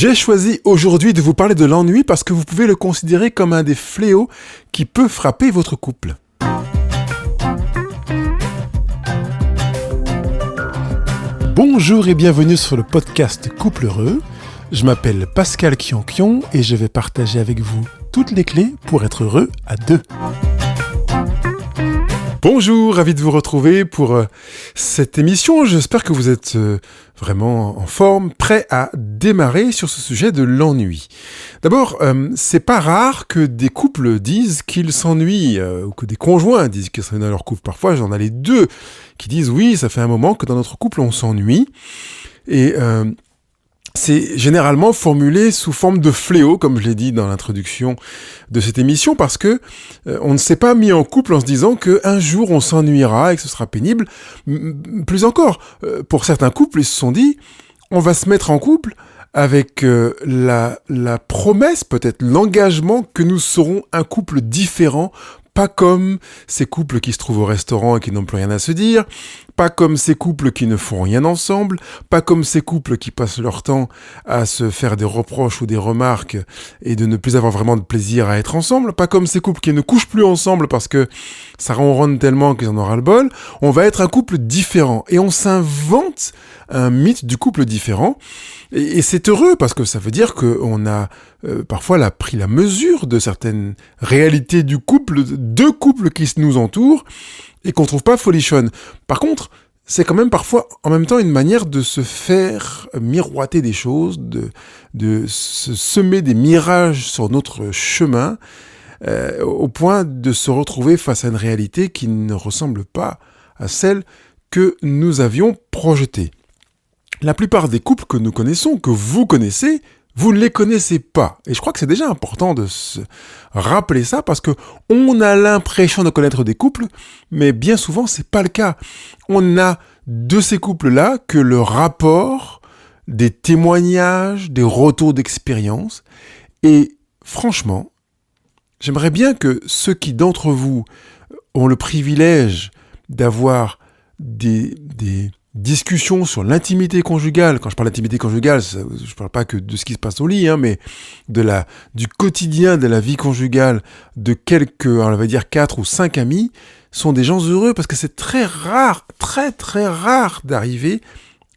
J'ai choisi aujourd'hui de vous parler de l'ennui parce que vous pouvez le considérer comme un des fléaux qui peut frapper votre couple. Bonjour et bienvenue sur le podcast Couple Heureux. Je m'appelle Pascal Kionkion et je vais partager avec vous toutes les clés pour être heureux à deux. Bonjour, ravi de vous retrouver pour cette émission. J'espère que vous êtes vraiment en forme, prêt à démarrer sur ce sujet de l'ennui. D'abord, c'est pas rare que des couples disent qu'ils s'ennuient, ou que des conjoints disent qu'ils s'ennuient dans leur couple. Parfois, j'en ai les deux qui disent oui, ça fait un moment que dans notre couple on s'ennuie. Et c'est généralement formulé sous forme de fléau, comme je l'ai dit dans l'introduction de cette émission, parce que on ne s'est pas mis en couple en se disant qu'un jour on s'ennuiera et que ce sera pénible. Plus encore, pour certains couples, ils se sont dit, on va se mettre en couple avec la promesse, peut-être l'engagement que nous serons un couple différent, pas comme ces couples qui se trouvent au restaurant et qui n'ont plus rien à se dire, pas comme ces couples qui ne font rien ensemble, pas comme ces couples qui passent leur temps à se faire des reproches ou des remarques et de ne plus avoir vraiment de plaisir à être ensemble, pas comme ces couples qui ne couchent plus ensemble parce que ça ronronne tellement qu'ils en ont ras-le-bol. On va être un couple différent et on s'invente un mythe du couple différent. Et c'est heureux parce que ça veut dire qu'on a parfois pris la mesure de certaines réalités du couple, deux couples qui nous entourent et qu'on trouve pas folichonne. Par contre, c'est quand même parfois en même temps une manière de se faire miroiter des choses, de se semer des mirages sur notre chemin, au point de se retrouver face à une réalité qui ne ressemble pas à celle que nous avions projetée. La plupart des couples que nous connaissons, que vous connaissez, vous ne les connaissez pas. Et je crois que c'est déjà important de se rappeler ça parce que on a l'impression de connaître des couples, mais bien souvent, c'est pas le cas. On a de ces couples-là que le rapport, des témoignages, des retours d'expérience. Et franchement, j'aimerais bien que ceux qui d'entre vous ont le privilège d'avoir des discussion sur l'intimité conjugale. Quand je parle d'intimité conjugale, je parle pas que de ce qui se passe au lit, mais du quotidien de la vie conjugale de quelques, on va dire 4 ou 5 amis, sont des gens heureux parce que c'est très rare, très très rare d'arriver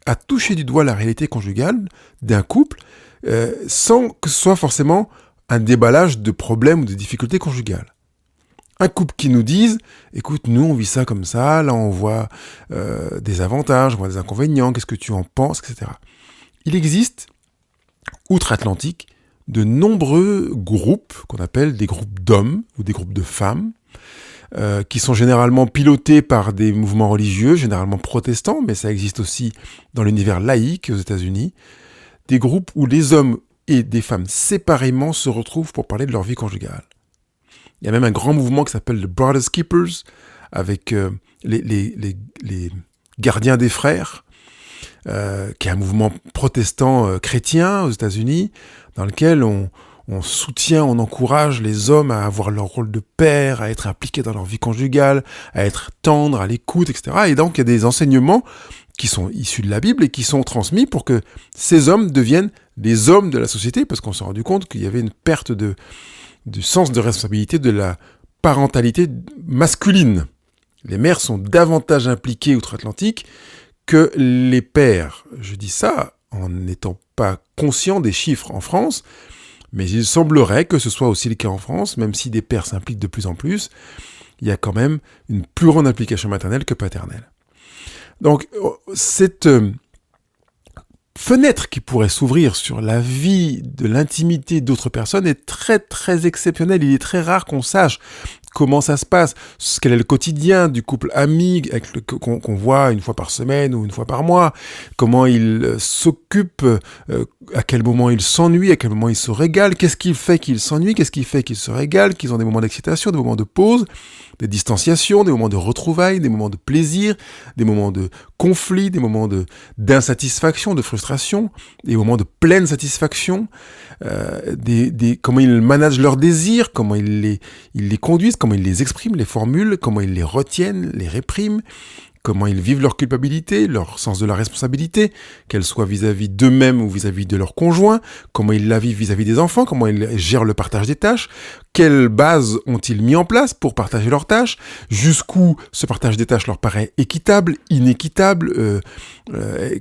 à toucher du doigt la réalité conjugale d'un couple sans que ce soit forcément un déballage de problèmes ou de difficultés conjugales. Un couple qui nous dise, écoute, nous on vit ça comme ça, là on voit des avantages, on voit des inconvénients, qu'est-ce que tu en penses, etc. Il existe, outre-Atlantique, de nombreux groupes qu'on appelle des groupes d'hommes ou des groupes de femmes, qui sont généralement pilotés par des mouvements religieux, généralement protestants, mais ça existe aussi dans l'univers laïque aux États-Unis, des groupes où les hommes et des femmes séparément se retrouvent pour parler de leur vie conjugale. Il y a même un grand mouvement qui s'appelle le Brothers Keepers, avec les gardiens des frères, qui est un mouvement protestant chrétien aux États-Unis, dans lequel on soutient, on encourage les hommes à avoir leur rôle de père, à être impliqués dans leur vie conjugale, à être tendres, à l'écoute, etc. Et donc il y a des enseignements qui sont issus de la Bible et qui sont transmis pour que ces hommes deviennent les hommes de la société, parce qu'on s'est rendu compte qu'il y avait une perte du sens de responsabilité de la parentalité masculine. Les mères sont davantage impliquées outre-Atlantique que les pères. Je dis ça en n'étant pas conscient des chiffres en France, mais il semblerait que ce soit aussi le cas en France, même si des pères s'impliquent de plus en plus, il y a quand même une plus grande implication maternelle que paternelle. Donc, cette fenêtre qui pourrait s'ouvrir sur la vie, de l'intimité d'autres personnes est très très exceptionnelle. Il est très rare qu'on sache comment ça se passe, quel est le quotidien du couple ami qu'on voit une fois par semaine ou une fois par mois, comment il s'occupe, à quel moment il s'ennuie, à quel moment il se régale, qu'est-ce qui fait qu'il s'ennuie, qu'est-ce qui fait qu'il se régale, qu'ils ont des moments d'excitation, des moments de pause, des distanciations, des moments de retrouvailles, des moments de plaisir, des moments de conflit, des moments d'insatisfaction, de frustration, des moments de pleine satisfaction, comment ils managent leurs désirs, comment ils les conduisent, comment ils les expriment, les formulent, comment ils les retiennent, les répriment, comment ils vivent leur culpabilité, leur sens de la responsabilité, qu'elle soit vis-à-vis d'eux-mêmes ou vis-à-vis de leur conjoint, comment ils la vivent vis-à-vis des enfants, comment ils gèrent le partage des tâches, quelles bases ont-ils mis en place pour partager leurs tâches, jusqu'où ce partage des tâches leur paraît équitable, inéquitable,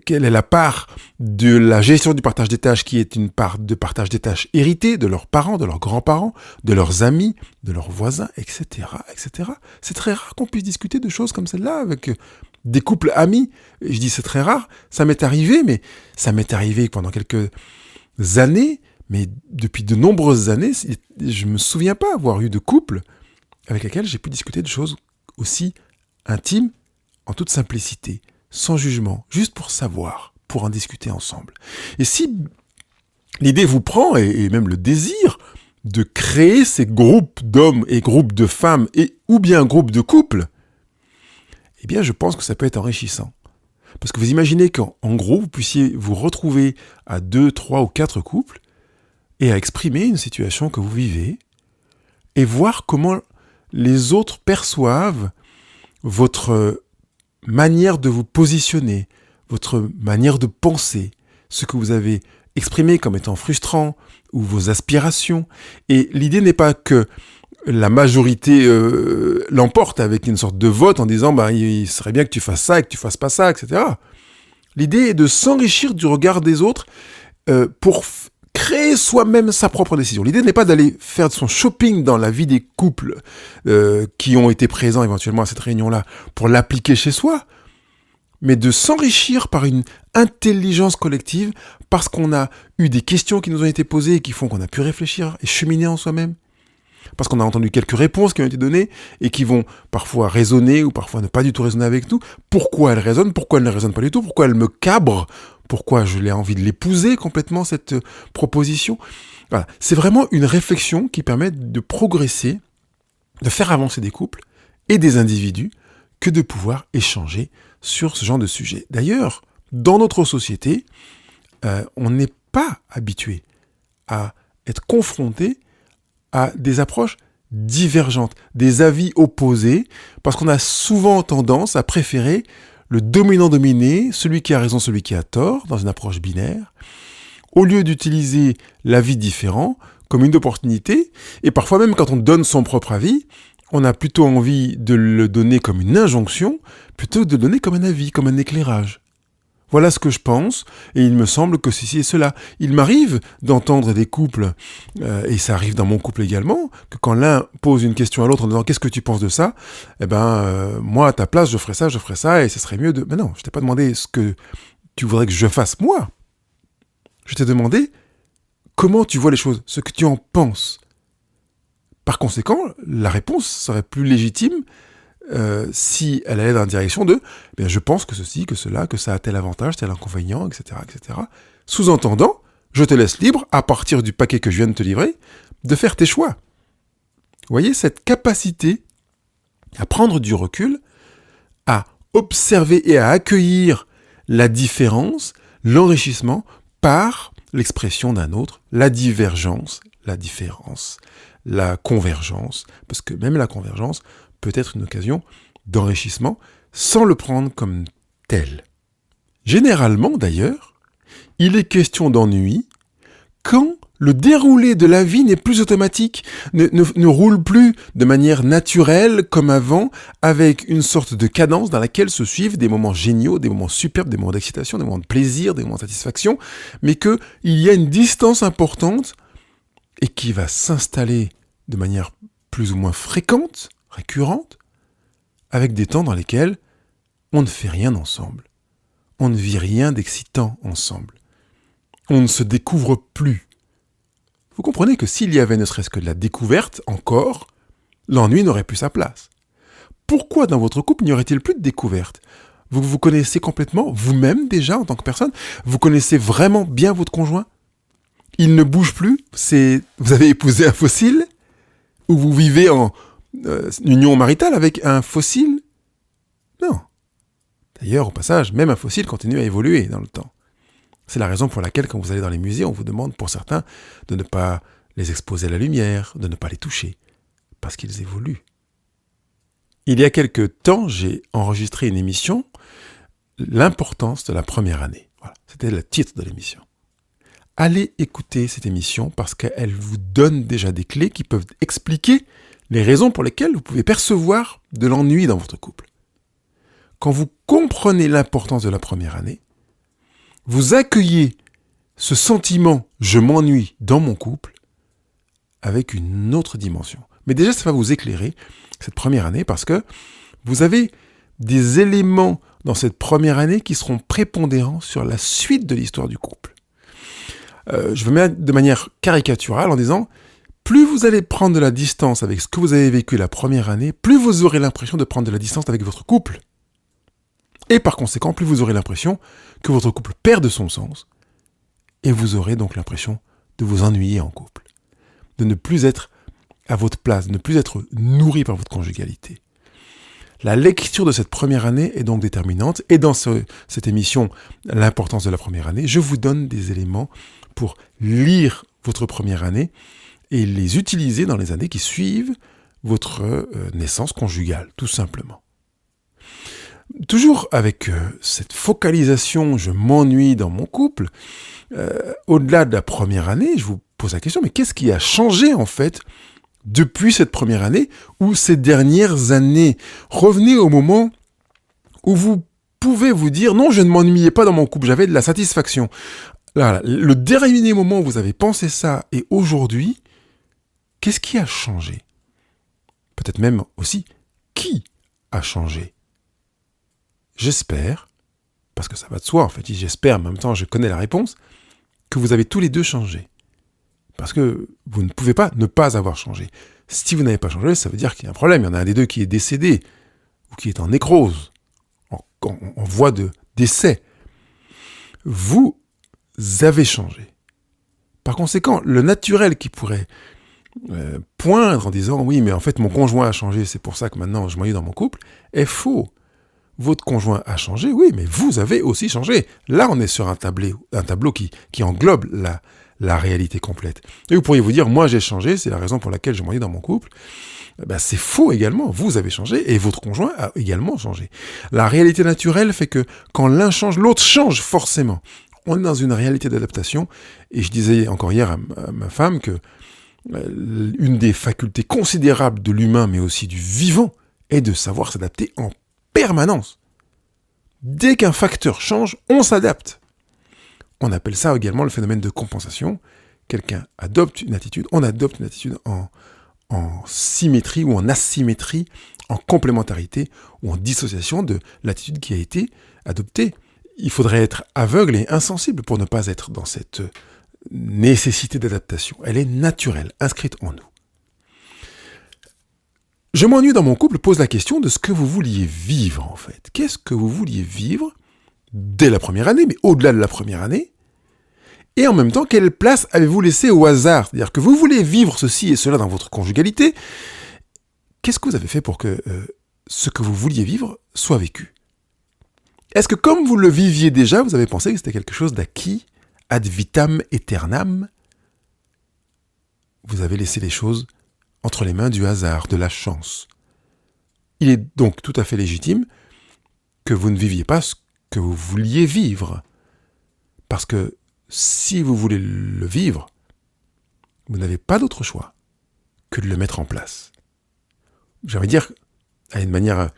quelle est la part de la gestion du partage des tâches qui est une part de partage des tâches héritée de leurs parents, de leurs grands-parents, de leurs amis, de leurs voisins, etc., etc. C'est très rare qu'on puisse discuter de choses comme celle-là avec des couples amis. Et je dis c'est très rare, ça m'est arrivé, mais ça m'est arrivé pendant quelques années, mais depuis de nombreuses années, je me souviens pas avoir eu de couple avec lequel j'ai pu discuter de choses aussi intimes, en toute simplicité, sans jugement, juste pour savoir, pour en discuter ensemble. Et si l'idée vous prend, et même le désir, de créer ces groupes d'hommes et groupes de femmes, ou bien groupes de couples, eh bien je pense que ça peut être enrichissant. Parce que vous imaginez qu'en gros, vous puissiez vous retrouver à 2, 3 ou 4 couples, et à exprimer une situation que vous vivez, et voir comment les autres perçoivent votre manière de vous positionner, votre manière de penser, ce que vous avez exprimé comme étant frustrant, ou vos aspirations. Et l'idée n'est pas que la majorité l'emporte avec une sorte de vote en disant il serait bien que tu fasses ça et que tu fasses pas ça, etc. L'idée est de s'enrichir du regard des autres pour créer soi-même sa propre décision. L'idée n'est pas d'aller faire son shopping dans la vie des couples qui ont été présents éventuellement à cette réunion-là pour l'appliquer chez soi, mais de s'enrichir par une intelligence collective parce qu'on a eu des questions qui nous ont été posées et qui font qu'on a pu réfléchir et cheminer en soi-même. Parce qu'on a entendu quelques réponses qui ont été données et qui vont parfois résonner ou parfois ne pas du tout résonner avec nous. Pourquoi elles résonnent, pourquoi elles ne résonnent pas du tout, pourquoi elles me cabrent, pourquoi je l'ai envie de l'épouser complètement cette proposition. Voilà. C'est vraiment une réflexion qui permet de progresser, de faire avancer des couples et des individus que de pouvoir échanger sur ce genre de sujet. D'ailleurs, dans notre société, on n'est pas habitué à être confronté à des approches divergentes, des avis opposés, parce qu'on a souvent tendance à préférer le dominant-dominé, celui qui a raison, celui qui a tort, dans une approche binaire, au lieu d'utiliser l'avis différent comme une opportunité, et parfois même quand on donne son propre avis, on a plutôt envie de le donner comme une injonction, plutôt que de le donner comme un avis, comme un éclairage. Voilà ce que je pense, et il me semble que ceci et cela. Il m'arrive d'entendre des couples, et ça arrive dans mon couple également, que quand l'un pose une question à l'autre en disant « Qu'est-ce que tu penses de ça ?» moi, à ta place, je ferais ça, et ce serait mieux de... Mais non, je t'ai pas demandé ce que tu voudrais que je fasse, moi. Je t'ai demandé comment tu vois les choses, ce que tu en penses. Par conséquent, la réponse serait plus légitime si elle allait dans la direction de je pense que ceci, que cela, que ça a tel avantage, tel inconvénient, etc., etc. Sous-entendant, je te laisse libre, à partir du paquet que je viens de te livrer, de faire tes choix. Vous voyez, cette capacité à prendre du recul, à observer et à accueillir la différence, l'enrichissement par l'expression d'un autre, la divergence, la différence, la convergence, parce que même la convergence peut être une occasion d'enrichissement sans le prendre comme tel. Généralement d'ailleurs, il est question d'ennui quand le déroulé de la vie n'est plus automatique, ne roule plus de manière naturelle comme avant, avec une sorte de cadence dans laquelle se suivent des moments géniaux, des moments superbes, des moments d'excitation, des moments de plaisir, des moments de satisfaction, mais qu'il y a une distance importante et qui va s'installer de manière plus ou moins fréquente, récurrente, avec des temps dans lesquels on ne fait rien ensemble. On ne vit rien d'excitant ensemble. On ne se découvre plus. Vous comprenez que s'il y avait ne serait-ce que de la découverte encore, l'ennui n'aurait plus sa place. Pourquoi dans votre couple n'y aurait-il plus de découverte ? Vous vous connaissez complètement, vous-même déjà en tant que personne ? Vous connaissez vraiment bien votre conjoint ? Il ne bouge plus ? Vous avez épousé un fossile ? Ou vous vivez en union maritale avec un fossile ? Non. D'ailleurs, au passage, même un fossile continue à évoluer dans le temps. C'est la raison pour laquelle, quand vous allez dans les musées, on vous demande, pour certains, de ne pas les exposer à la lumière, de ne pas les toucher, parce qu'ils évoluent. Il y a quelque temps, j'ai enregistré une émission, l'importance de la première année. Voilà, c'était le titre de l'émission. Allez écouter cette émission parce qu'elle vous donne déjà des clés qui peuvent expliquer les raisons pour lesquelles vous pouvez percevoir de l'ennui dans votre couple. Quand vous comprenez l'importance de la première année, vous accueillez ce sentiment « je m'ennuie dans mon couple » avec une autre dimension. Mais déjà, ça va vous éclairer cette première année parce que vous avez des éléments dans cette première année qui seront prépondérants sur la suite de l'histoire du couple. Je veux mettre de manière caricaturale en disant plus vous allez prendre de la distance avec ce que vous avez vécu la première année, plus vous aurez l'impression de prendre de la distance avec votre couple. Et par conséquent, plus vous aurez l'impression que votre couple perd de son sens et vous aurez donc l'impression de vous ennuyer en couple, de ne plus être à votre place, de ne plus être nourri par votre conjugalité. La lecture de cette première année est donc déterminante et dans cette émission, l'importance de la première année, je vous donne des éléments pour lire votre première année et les utiliser dans les années qui suivent votre naissance conjugale, tout simplement. Toujours avec cette focalisation, je m'ennuie dans mon couple, au-delà de la première année, je vous pose la question, mais qu'est-ce qui a changé en fait depuis cette première année ou ces dernières années? Revenez au moment où vous pouvez vous dire, non, je ne m'ennuyais pas dans mon couple, j'avais de la satisfaction. Là, le dernier moment où vous avez pensé ça et aujourd'hui, qu'est-ce qui a changé? Peut-être même aussi, qui a changé? J'espère, parce que ça va de soi en fait, j'espère, en même temps je connais la réponse, que vous avez tous les deux changé. Parce que vous ne pouvez pas ne pas avoir changé. Si vous n'avez pas changé, ça veut dire qu'il y a un problème. Il y en a un des deux qui est décédé, ou qui est en nécrose, en voie de décès. Vous avez changé. Par conséquent, le naturel qui pourrait poindre en disant « oui, mais en fait, mon conjoint a changé, c'est pour ça que maintenant je m'ennuie dans mon couple », est faux. Votre conjoint a changé, oui, mais vous avez aussi changé. Là, on est sur un tableau qui englobe la réalité complète. Et vous pourriez vous dire, moi j'ai changé, c'est la raison pour laquelle je m'ennuie dans mon couple. Ben, c'est faux également, vous avez changé et votre conjoint a également changé. La réalité naturelle fait que quand l'un change, l'autre change forcément. On est dans une réalité d'adaptation et je disais encore hier à ma femme que une des facultés considérables de l'humain mais aussi du vivant est de savoir s'adapter en permanence. Dès qu'un facteur change, on s'adapte. On appelle ça également le phénomène de compensation. Quelqu'un adopte une attitude, on adopte une attitude en symétrie ou en asymétrie, en complémentarité ou en dissociation de l'attitude qui a été adoptée. Il faudrait être aveugle et insensible pour ne pas être dans cette nécessité d'adaptation. Elle est naturelle, inscrite en nous. Je m'ennuie dans mon couple pose la question de ce que vous vouliez vivre en fait. Qu'est-ce que vous vouliez vivre dès la première année, mais au-delà de la première année? Et en même temps, quelle place avez-vous laissé au hasard? C'est-à-dire que vous voulez vivre ceci et cela dans votre conjugalité. Qu'est-ce que vous avez fait pour que ce que vous vouliez vivre soit vécu? Est-ce que comme vous le viviez déjà, vous avez pensé que c'était quelque chose d'acquis, ad vitam aeternam? Vous avez laissé les choses entre les mains du hasard, de la chance. Il est donc tout à fait légitime que vous ne viviez pas ce que vous vouliez vivre. Parce que si vous voulez le vivre, vous n'avez pas d'autre choix que de le mettre en place. J'ai envie de dire, à une manière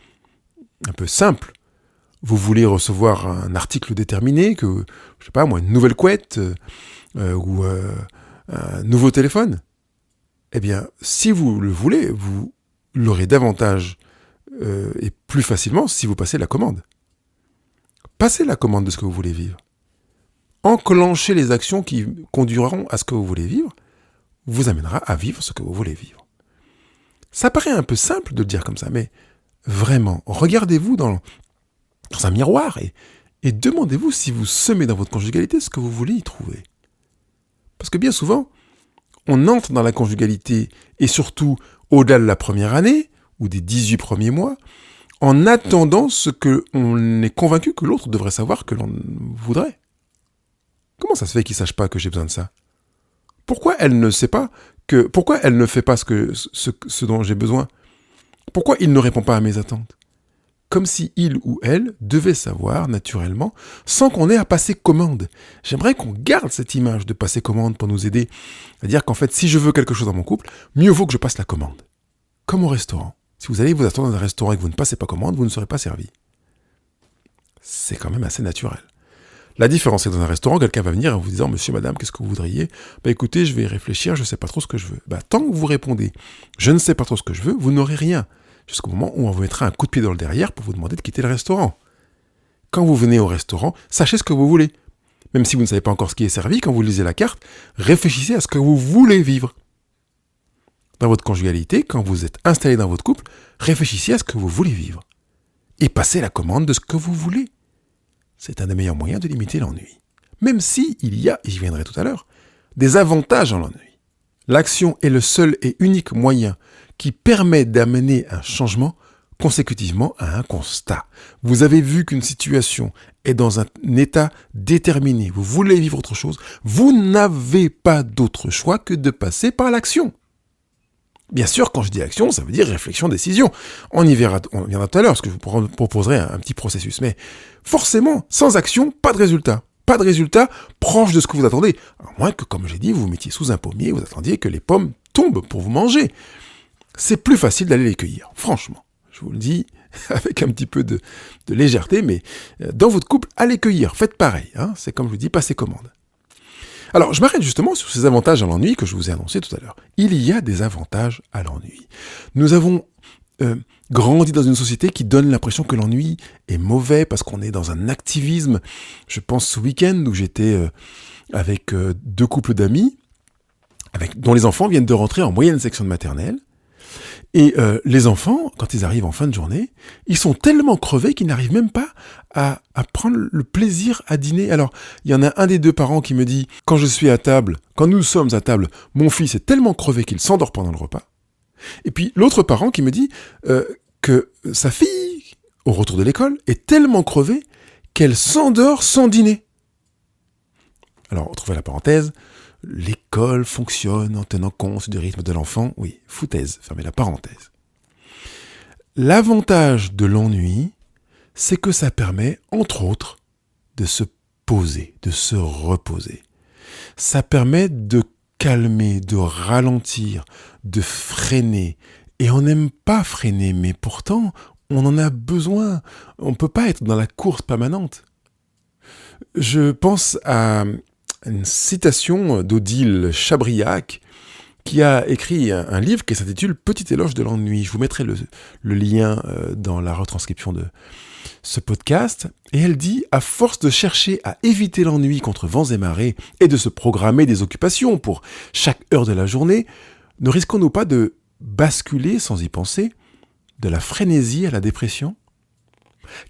un peu simple, vous voulez recevoir un article déterminé, que, je sais pas moi, une nouvelle couette ou un nouveau téléphone. Eh bien, si vous le voulez, vous l'aurez davantage et plus facilement si vous passez la commande. Passez la commande de ce que vous voulez vivre. Enclenchez les actions qui conduiront à ce que vous voulez vivre, vous amènera à vivre ce que vous voulez vivre. Ça paraît un peu simple de le dire comme ça, mais vraiment, regardez-vous dans un miroir et demandez-vous si vous semez dans votre conjugalité ce que vous voulez y trouver. Parce que bien souvent, on entre dans la conjugalité, et surtout au-delà de la première année, ou des 18 premiers mois, en attendant ce qu'on est convaincu que l'autre devrait savoir que l'on voudrait. Comment ça se fait qu'il ne sache pas que j'ai besoin de ça? Pourquoi elle ne sait pas pourquoi elle ne fait pas ce dont j'ai besoin? Pourquoi il ne répond pas à mes attentes ? Comme si il ou elle devait savoir naturellement, sans qu'on ait à passer commande. J'aimerais qu'on garde cette image de passer commande pour nous aider. C'est-à-dire qu'en fait, si je veux quelque chose dans mon couple, mieux vaut que je passe la commande. Comme au restaurant. Si vous allez vous attendre dans un restaurant et que vous ne passez pas commande, vous ne serez pas servi. C'est quand même assez naturel. La différence, c'est que dans un restaurant, quelqu'un va venir en vous disant « Monsieur, madame, qu'est-ce que vous voudriez ?» Écoutez, je vais y réfléchir, je ne sais pas trop ce que je veux. Tant que vous répondez « Je ne sais pas trop ce que je veux », vous n'aurez rien. Jusqu'au moment où on vous mettra un coup de pied dans le derrière pour vous demander de quitter le restaurant. Quand vous venez au restaurant, sachez ce que vous voulez. Même si vous ne savez pas encore ce qui est servi, quand vous lisez la carte, réfléchissez à ce que vous voulez vivre. Dans votre conjugalité, quand vous êtes installé dans votre couple, réfléchissez à ce que vous voulez vivre. Et passez la commande de ce que vous voulez. C'est un des meilleurs moyens de limiter l'ennui. Même si il y a, et j'y viendrai tout à l'heure, des avantages en l'ennui. L'action est le seul et unique moyen qui permet d'amener un changement consécutivement à un constat. Vous avez vu qu'une situation est dans un état déterminé, vous voulez vivre autre chose, vous n'avez pas d'autre choix que de passer par l'action. Bien sûr, quand je dis action, ça veut dire réflexion, décision. On viendra tout à l'heure, parce que je vous proposerai un petit processus. Mais forcément, sans action, pas de résultat. Pas de résultat proche de ce que vous attendez. À moins que, comme j'ai dit, vous vous mettiez sous un pommier et vous attendiez que les pommes tombent pour vous manger. C'est plus facile d'aller les cueillir, franchement. Je vous le dis avec un petit peu de légèreté, mais dans votre couple, allez cueillir, faites pareil. C'est comme je vous dis, passez commande. Alors, je m'arrête justement sur ces avantages à l'ennui que je vous ai annoncés tout à l'heure. Il y a des avantages à l'ennui. Nous avons grandi dans une société qui donne l'impression que l'ennui est mauvais parce qu'on est dans un activisme. Je pense ce week-end où j'étais avec 2 couples d'amis dont les enfants viennent de rentrer en moyenne section de maternelle. Et les enfants, quand ils arrivent en fin de journée, ils sont tellement crevés qu'ils n'arrivent même pas à prendre le plaisir à dîner. Alors, il y en a un des 2 parents qui me dit « Quand nous sommes à table, mon fils est tellement crevé qu'il s'endort pendant le repas. » Et puis l'autre parent qui me dit que sa fille, au retour de l'école, est tellement crevée qu'elle s'endort sans dîner. Alors, retrouvez la parenthèse. L'école fonctionne en tenant compte du rythme de l'enfant. Oui, foutaise, fermez la parenthèse. L'avantage de l'ennui, c'est que ça permet, entre autres, de se poser, de se reposer. Ça permet de calmer, de ralentir, de freiner. Et on n'aime pas freiner, mais pourtant, on en a besoin. On ne peut pas être dans la course permanente. Je pense à une citation d'Odile Chabriac qui a écrit un livre qui s'intitule « Petit éloge de l'ennui ». Je vous mettrai le lien dans la retranscription de ce podcast. Et elle dit « À force de chercher à éviter l'ennui contre vents et marées et de se programmer des occupations pour chaque heure de la journée, ne risquons-nous pas de basculer, sans y penser, de la frénésie à la dépression ?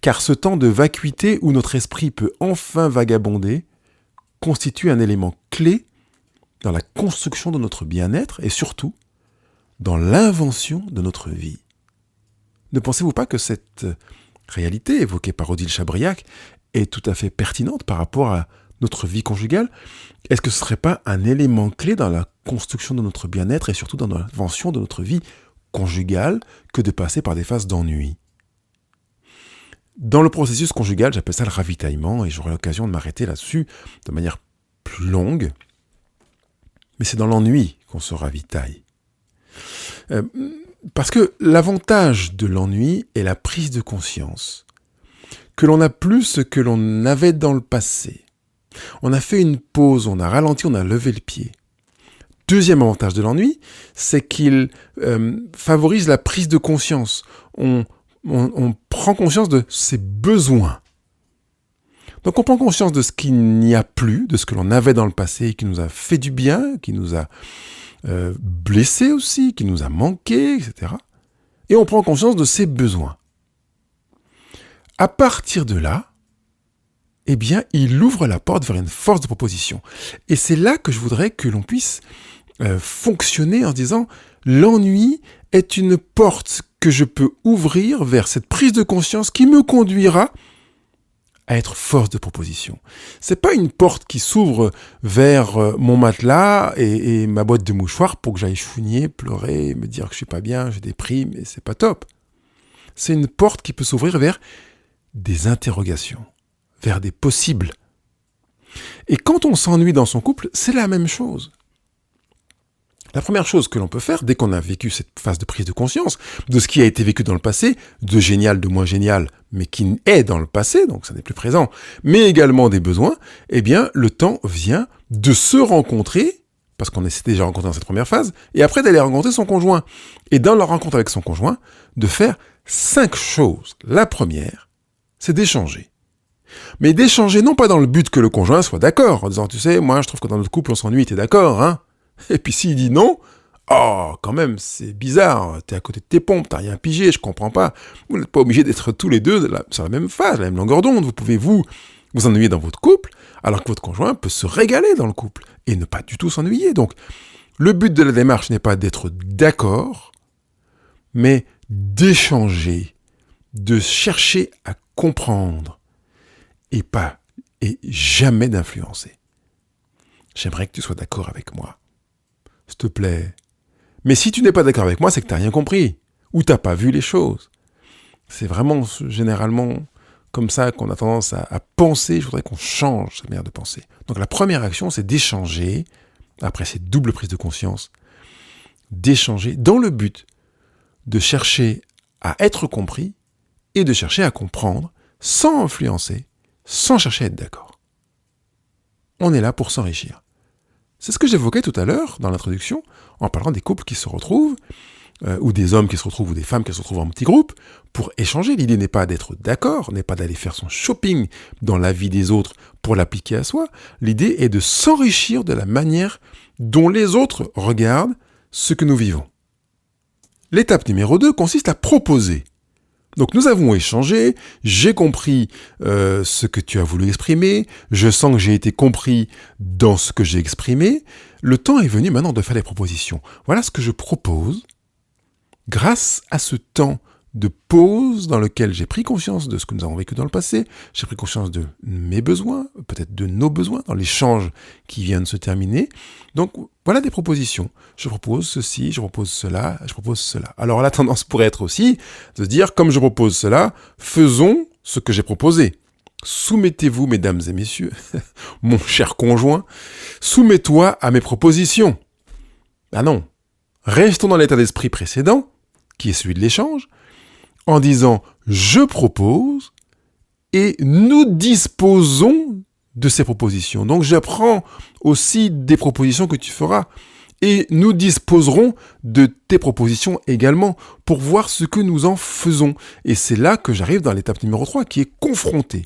Car ce temps de vacuité où notre esprit peut enfin vagabonder constitue un élément clé dans la construction de notre bien-être et surtout dans l'invention de notre vie. Ne pensez-vous pas que cette réalité évoquée par Odile Chabriac est tout à fait pertinente par rapport à notre vie conjugale ? Est-ce que ce ne serait pas un élément clé dans la construction de notre bien-être et surtout dans l'invention de notre vie conjugale que de passer par des phases d'ennui ? Dans le processus conjugal, j'appelle ça le ravitaillement, et j'aurai l'occasion de m'arrêter là-dessus de manière plus longue. Mais c'est dans l'ennui qu'on se ravitaille. Parce que l'avantage de l'ennui est la prise de conscience que l'on n'a plus ce que l'on avait dans le passé. On a fait une pause, on a ralenti, on a levé le pied. Deuxième avantage de l'ennui, c'est qu'il favorise la prise de conscience. On prend conscience de ses besoins. Donc on prend conscience de ce qu'il n'y a plus, de ce que l'on avait dans le passé, qui nous a fait du bien, qui nous a blessés aussi, qui nous a manqué, etc. Et on prend conscience de ses besoins. À partir de là, eh bien, il ouvre la porte vers une force de proposition. Et c'est là que je voudrais que l'on puisse fonctionner en se disant « L'ennui est une porte que je peux ouvrir vers cette prise de conscience qui me conduira à être force de proposition. C'est pas une porte qui s'ouvre vers mon matelas et ma boîte de mouchoirs pour que j'aille chouigner, pleurer, me dire que je suis pas bien, je déprime et c'est pas top. C'est une porte qui peut s'ouvrir vers des interrogations, vers des possibles. Et quand on s'ennuie dans son couple, c'est la même chose. La première chose que l'on peut faire, dès qu'on a vécu cette phase de prise de conscience, de ce qui a été vécu dans le passé, de génial, de moins génial, mais qui est dans le passé, donc ça n'est plus présent, mais également des besoins, eh bien, le temps vient de se rencontrer, parce qu'on s'est déjà rencontré dans cette première phase, et après d'aller rencontrer son conjoint. Et dans leur rencontre avec son conjoint, de faire 5 choses. La première, c'est d'échanger. Mais d'échanger non pas dans le but que le conjoint soit d'accord, en disant, tu sais, moi je trouve que dans notre couple on s'ennuie, t'es d'accord, hein? Et puis s'il dit non, oh, quand même, c'est bizarre, t'es à côté de tes pompes, t'as rien pigé, je comprends pas. Vous n'êtes pas obligés d'être tous les deux sur la même phase, la même longueur d'onde. Vous pouvez vous ennuyer dans votre couple, alors que votre conjoint peut se régaler dans le couple et ne pas du tout s'ennuyer. Donc, le but de la démarche n'est pas d'être d'accord, mais d'échanger, de chercher à comprendre et jamais d'influencer. J'aimerais que tu sois d'accord avec moi. S'il te plaît. Mais si tu n'es pas d'accord avec moi, c'est que tu n'as rien compris. Ou tu n'as pas vu les choses. C'est vraiment généralement comme ça qu'on a tendance à penser. Je voudrais qu'on change cette manière de penser. Donc la première action, c'est d'échanger, après cette double prise de conscience, d'échanger dans le but de chercher à être compris et de chercher à comprendre sans influencer, sans chercher à être d'accord. On est là pour s'enrichir. C'est ce que j'évoquais tout à l'heure dans l'introduction, en parlant des couples qui se retrouvent, ou des hommes qui se retrouvent, ou des femmes qui se retrouvent en petits groupes, pour échanger. L'idée n'est pas d'être d'accord, n'est pas d'aller faire son shopping dans la vie des autres pour l'appliquer à soi. L'idée est de s'enrichir de la manière dont les autres regardent ce que nous vivons. L'étape numéro 2 consiste à proposer. Donc nous avons échangé, j'ai compris ce que tu as voulu exprimer, je sens que j'ai été compris dans ce que j'ai exprimé. Le temps est venu maintenant de faire des propositions. Voilà ce que je propose. Grâce à ce temps de pause dans lequel j'ai pris conscience de ce que nous avons vécu dans le passé, j'ai pris conscience de mes besoins, peut-être de nos besoins, dans l'échange qui vient de se terminer. Donc voilà des propositions. Je propose ceci, je propose cela, je propose cela. Alors la tendance pourrait être aussi de se dire, comme je propose cela, faisons ce que j'ai proposé. Soumettez-vous, mesdames et messieurs, mon cher conjoint, soumets-toi à mes propositions. Ah non, restons dans l'état d'esprit précédent, qui est celui de l'échange, en disant « je propose » et nous disposons de ces propositions. Donc j'apprends aussi des propositions que tu feras et nous disposerons de tes propositions également pour voir ce que nous en faisons. Et c'est là que j'arrive dans l'étape numéro 3 qui est confronter.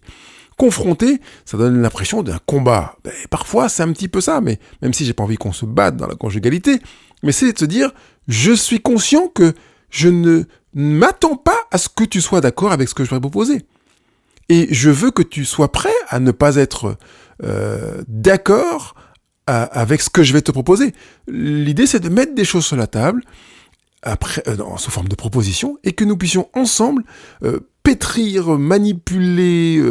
Confronter, ça donne l'impression d'un combat. Parfois c'est un petit peu ça, mais même si j'ai pas envie qu'on se batte dans la conjugalité, mais c'est de se dire « je suis conscient que je ne m'attends pas à ce que tu sois d'accord avec ce que je vais proposer. Et je veux que tu sois prêt à ne pas être d'accord avec ce que je vais te proposer. L'idée, c'est de mettre des choses sur la table, après, sous forme de proposition, et que nous puissions ensemble pétrir, manipuler,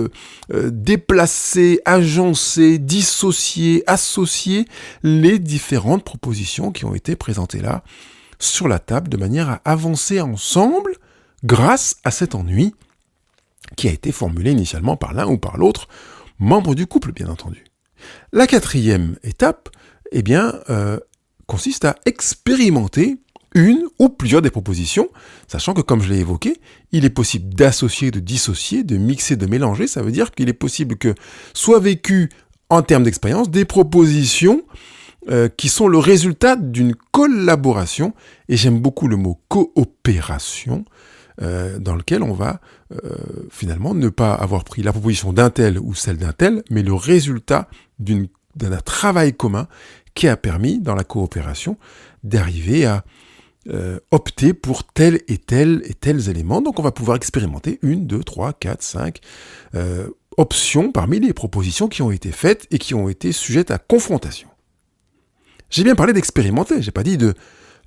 déplacer, agencer, dissocier, associer les différentes propositions qui ont été présentées là, sur la table, de manière à avancer ensemble grâce à cet ennui qui a été formulé initialement par l'un ou par l'autre membre du couple, bien entendu. La 4e étape, consiste à expérimenter une ou plusieurs des propositions, sachant que, comme je l'ai évoqué, il est possible d'associer, de dissocier, de mixer, de mélanger. Ça veut dire qu'il est possible que soient vécues, en termes d'expérience, des propositions qui sont le résultat d'une collaboration, et j'aime beaucoup le mot coopération, dans lequel on va finalement ne pas avoir pris la proposition d'un tel ou celle d'un tel, mais le résultat d'un travail commun qui a permis, dans la coopération, d'arriver à opter pour tel et tels éléments. Donc on va pouvoir expérimenter 1, 2, 3, 4, 5 options parmi les propositions qui ont été faites et qui ont été sujettes à confrontation. J'ai bien parlé d'expérimenter, j'ai pas dit de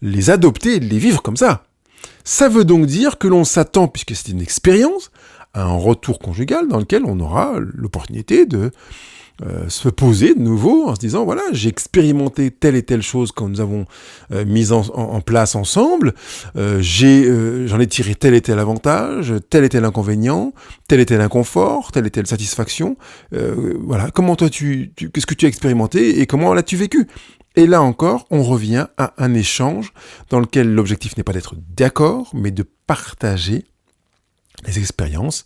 les adopter et de les vivre comme ça. Ça veut donc dire que l'on s'attend, puisque c'est une expérience, à un retour conjugal dans lequel on aura l'opportunité de se poser de nouveau en se disant, voilà, j'ai expérimenté telle et telle chose quand nous avons mis en place ensemble, j'en ai tiré tel et tel avantage, tel et tel inconvénient, tel et tel inconfort, telle et telle satisfaction. Voilà, comment toi, qu'est-ce que tu as expérimenté et comment l'as-tu vécu ? Et là encore, on revient à un échange dans lequel l'objectif n'est pas d'être d'accord, mais de partager les expériences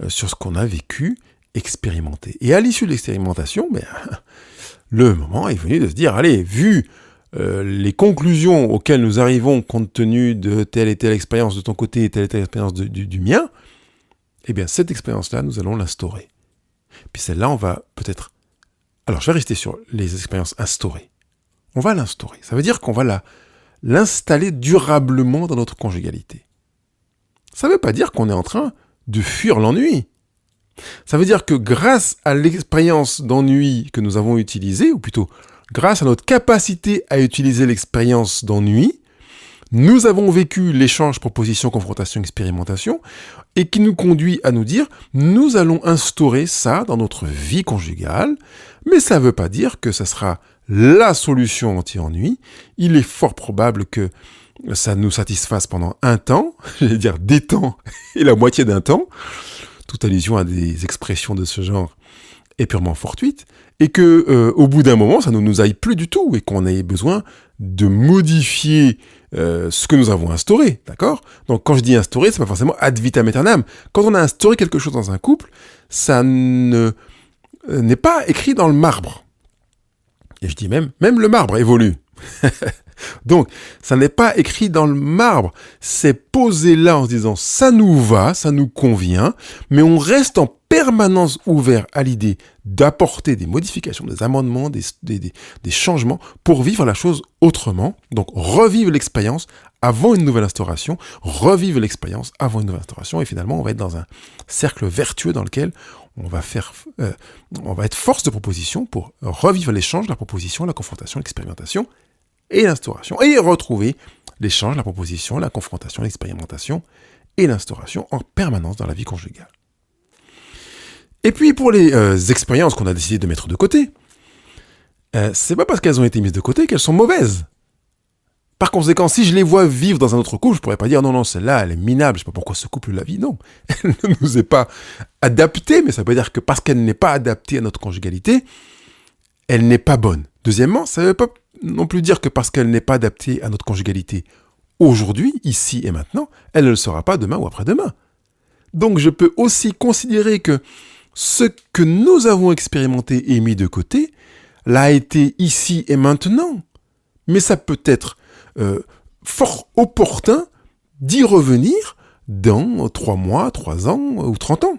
sur ce qu'on a vécu, expérimenté. Et à l'issue de l'expérimentation, le moment est venu de se dire, allez, vu les conclusions auxquelles nous arrivons compte tenu de telle et telle expérience de ton côté et telle expérience du mien, eh bien cette expérience-là, nous allons l'instaurer. Puis celle-là, on va peut-être... Alors, je vais rester sur les expériences instaurées. On va l'instaurer. Ça veut dire qu'on va l'installer durablement dans notre conjugalité. Ça ne veut pas dire qu'on est en train de fuir l'ennui. Ça veut dire que grâce à l'expérience d'ennui que nous avons utilisée, ou plutôt grâce à notre capacité à utiliser l'expérience d'ennui, nous avons vécu l'échange proposition, confrontation, expérimentation, et qui nous conduit à nous dire, nous allons instaurer ça dans notre vie conjugale, mais ça ne veut pas dire que ça sera la solution anti-ennui. Il est fort probable que ça nous satisfasse pendant un temps, j'allais dire des temps et la moitié d'un temps. Toute allusion à des expressions de ce genre est purement fortuite, et que au bout d'un moment, ça ne nous aille plus du tout, et qu'on ait besoin de modifier ce que nous avons instauré, d'accord ? Donc quand je dis instauré, c'est pas forcément ad vitam aeternam. Quand on a instauré quelque chose dans un couple, ça n'est pas écrit dans le marbre. Et je dis même le marbre évolue. Donc, ça n'est pas écrit dans le marbre, c'est posé là en se disant ça nous va, ça nous convient, mais on reste en permanence ouvert à l'idée d'apporter des modifications, des amendements, des changements pour vivre la chose autrement. Donc, revivre l'expérience avant une nouvelle instauration, revivre l'expérience avant une nouvelle instauration, et finalement, on va être dans un cercle vertueux dans lequel on va être force de proposition pour revivre l'échange, la proposition, la confrontation, l'expérimentation, et l'instauration, et retrouver l'échange, la proposition, la confrontation, l'expérimentation et l'instauration en permanence dans la vie conjugale. Et puis pour les expériences qu'on a décidé de mettre de côté, c'est pas parce qu'elles ont été mises de côté qu'elles sont mauvaises. Par conséquent, si je les vois vivre dans un autre couple, je pourrais pas dire non, celle-là, elle est minable, je sais pas pourquoi ce couple la vit. Non, elle ne nous est pas adaptée, mais ça veut dire que parce qu'elle n'est pas adaptée à notre conjugalité, elle n'est pas bonne. Deuxièmement, ça ne veut pas non plus dire que parce qu'elle n'est pas adaptée à notre conjugalité aujourd'hui, ici et maintenant, elle ne le sera pas demain ou après-demain. Donc je peux aussi considérer que ce que nous avons expérimenté et mis de côté l'a été ici et maintenant. Mais ça peut être fort opportun d'y revenir dans 3 mois, 3 ans ou 30 ans.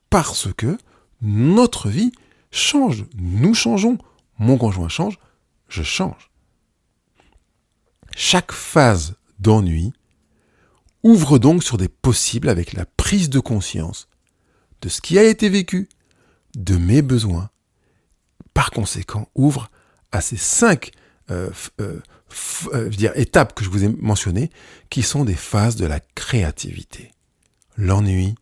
Parce que notre vie change, nous changeons, mon conjoint change, je change. Chaque phase d'ennui ouvre donc sur des possibles avec la prise de conscience de ce qui a été vécu, de mes besoins. Par conséquent, ouvre à ces 5 étapes que je vous ai mentionnées, qui sont des phases de la créativité. L'ennui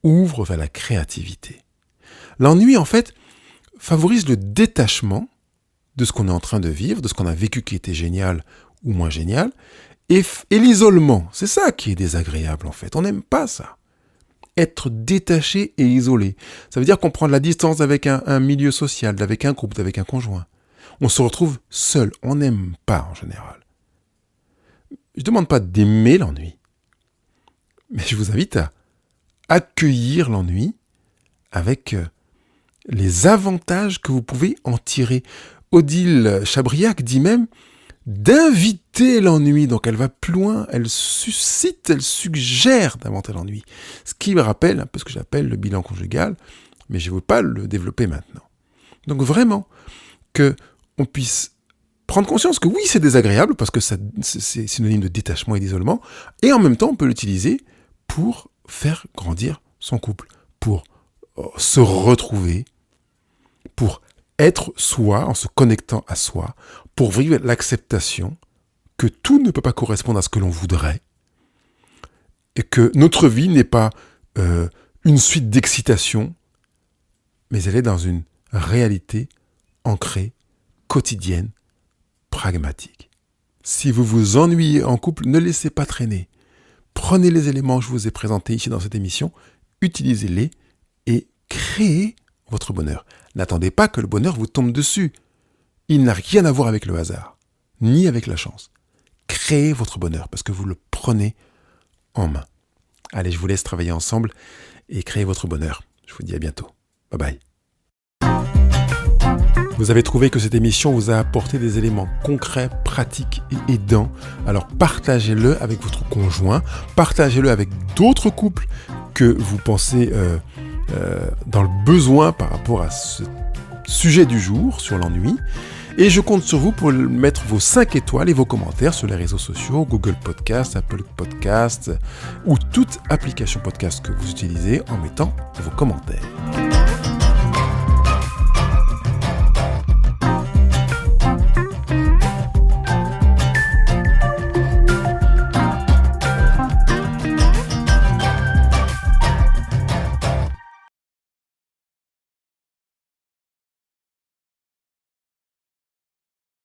ouvre vers la créativité. L'ennui, en fait, favorise le détachement de ce qu'on est en train de vivre, de ce qu'on a vécu qui était génial ou moins génial, et l'isolement. C'est ça qui est désagréable, en fait. On n'aime pas ça. Être détaché et isolé. Ça veut dire qu'on prend de la distance avec un milieu social, avec un groupe, avec un conjoint. On se retrouve seul. On n'aime pas, en général. Je ne demande pas d'aimer l'ennui, mais je vous invite à accueillir l'ennui avec les avantages que vous pouvez en tirer. Odile Chabriac dit même d'inviter l'ennui. Donc elle va plus loin, elle suscite, elle suggère d'inventer l'ennui. Ce qui me rappelle un peu ce que j'appelle le bilan conjugal, mais je ne veux pas le développer maintenant. Donc vraiment, qu'on puisse prendre conscience que oui, c'est désagréable, parce que c'est synonyme de détachement et d'isolement, et en même temps, on peut l'utiliser pour faire grandir son couple, pour se retrouver, pour être soi, en se connectant à soi, pour vivre l'acceptation que tout ne peut pas correspondre à ce que l'on voudrait, et que notre vie n'est pas une suite d'excitation, mais elle est dans une réalité ancrée, quotidienne, pragmatique. Si vous vous ennuyez en couple, ne laissez pas traîner. Prenez les éléments que je vous ai présentés ici dans cette émission, utilisez-les et créez votre bonheur. N'attendez pas que le bonheur vous tombe dessus. Il n'a rien à voir avec le hasard, ni avec la chance. Créez votre bonheur parce que vous le prenez en main. Allez, je vous laisse travailler ensemble et créer votre bonheur. Je vous dis à bientôt. Bye bye. Vous avez trouvé que cette émission vous a apporté des éléments concrets, pratiques et aidants. Alors partagez-le avec votre conjoint, partagez-le avec d'autres couples que vous pensez dans le besoin par rapport à ce sujet du jour sur l'ennui. Et je compte sur vous pour mettre vos 5 étoiles et vos commentaires sur les réseaux sociaux, Google Podcast, Apple Podcast ou toute application podcast que vous utilisez en mettant vos commentaires.